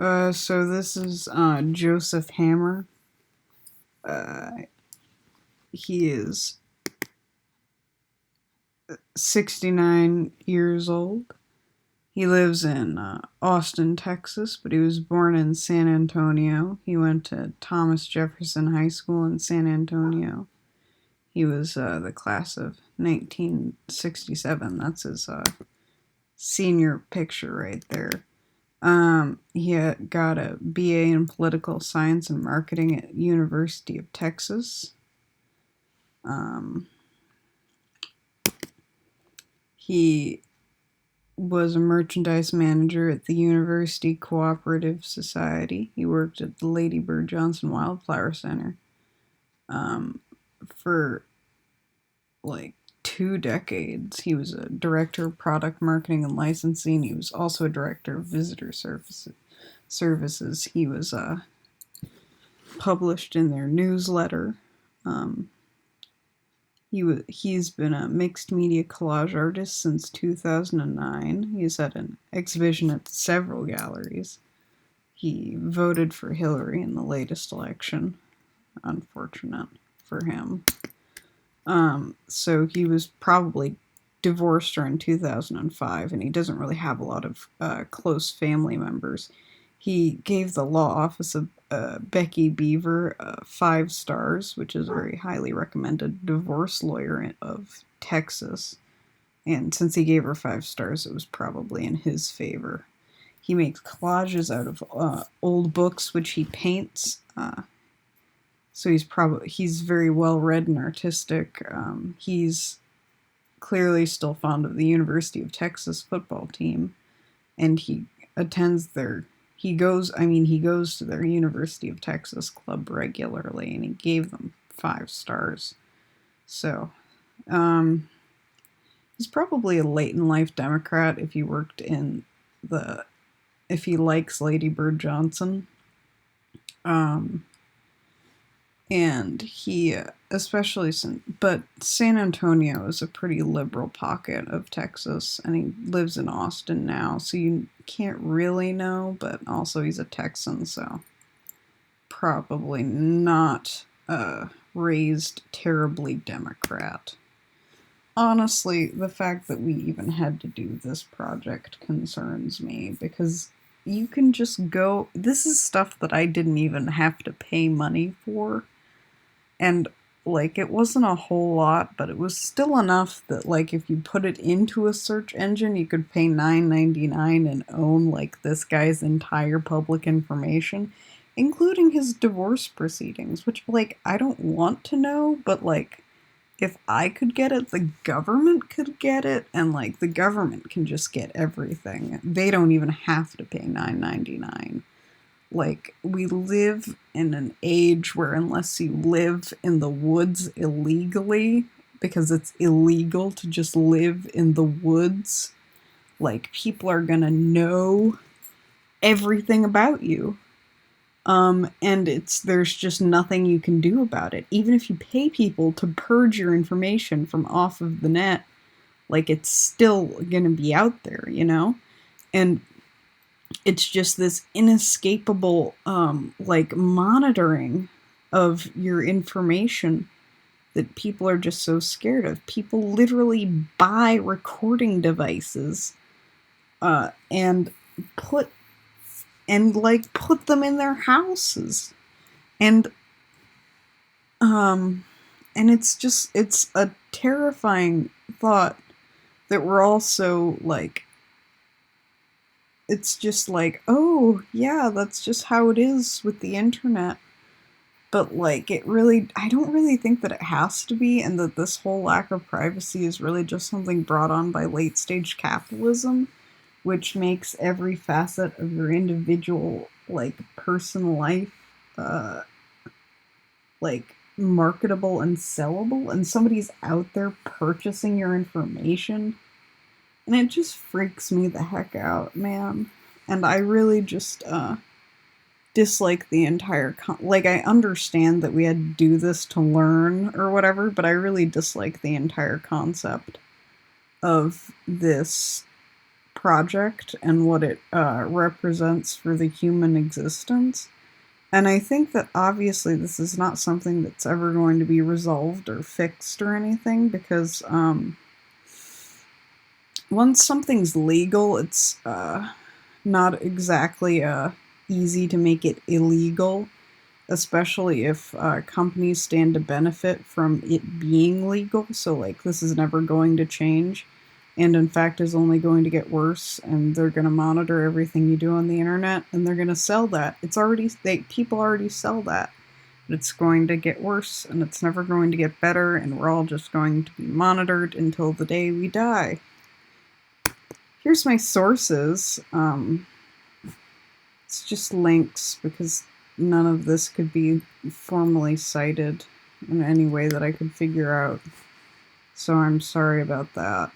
So this is Joseph Hammer. Uh, he is 69 years old. He lives in Austin, Texas, but he was born in San Antonio. He went to Thomas Jefferson High School in San Antonio. He was the class of 1967. That's his senior picture right there. He got a BA in political science and marketing at University of Texas. He was a merchandise manager at the University Cooperative Society. He worked at the Lady Bird Johnson Wildflower Center for like 2 decades. He was a director of product marketing and licensing. He was also a director of visitor services. He was published in their newsletter. He's been a mixed media collage artist since 2009. He's had an exhibition at several galleries. He voted for Hillary in the latest election. Unfortunate for him. So he was probably divorced during 2005, and he doesn't really have a lot of close family members. He gave the law office of Becky Beaver 5 stars, which is a very highly recommended divorce lawyer of Texas. And since he gave her 5 stars, it was probably in his favor. He makes collages out of old books, which he paints. So he's very well read and artistic. He's clearly still fond of the University of Texas football team, and he attends their. He goes to their University of Texas club regularly, and he gave them 5 stars. So, he's probably a late in life Democrat if he likes Lady Bird Johnson. And he, but San Antonio is a pretty liberal pocket of Texas, and he lives in Austin now, so you can't really know, but also he's a Texan, so probably not raised terribly Democrat. Honestly, the fact that we even had to do this project concerns me, because you can just go. This is stuff that I didn't even have to pay money for. And, like, it wasn't a whole lot, but it was still enough that, like, if you put it into a search engine, you could pay $9.99 and own, like, this guy's entire public information, including his divorce proceedings, which, like, I don't want to know, but, like, if I could get it, the government could get it, and, like, the government can just get everything. They don't even have to pay $9.99. Like, we live in an age where unless you live in the woods illegally, because it's illegal to just live in the woods, like, people are gonna know everything about you. And there's just nothing you can do about it. Even if you pay people to purge your information from off of the net, like, it's still gonna be out there, you know? And it's just this inescapable like monitoring of your information that people are just so scared of. People literally buy recording devices and put them in their houses, and it's a terrifying thought that we're also like. It's just like, oh, yeah, that's just how it is with the internet. But, like, I don't really think that it has to be, and that this whole lack of privacy is really just something brought on by late stage capitalism, which makes every facet of your individual, like, personal life, like, marketable and sellable, and somebody's out there purchasing your information. And it just freaks me the heck out, man. And I really just dislike the entire like, I understand that we had to do this to learn or whatever, but I really dislike the entire concept of this project and what it represents for the human existence. And I think that obviously this is not something that's ever going to be resolved or fixed or anything because once something's legal, it's not exactly easy to make it illegal, especially if companies stand to benefit from it being legal. So, like, this is never going to change, and in fact, is only going to get worse. And they're going to monitor everything you do on the internet, and they're going to sell that. It's already people already sell that. But it's going to get worse, and it's never going to get better, and we're all just going to be monitored until the day we die. Here's my sources. It's just links because none of this could be formally cited in any way that I could figure out. So I'm sorry about that.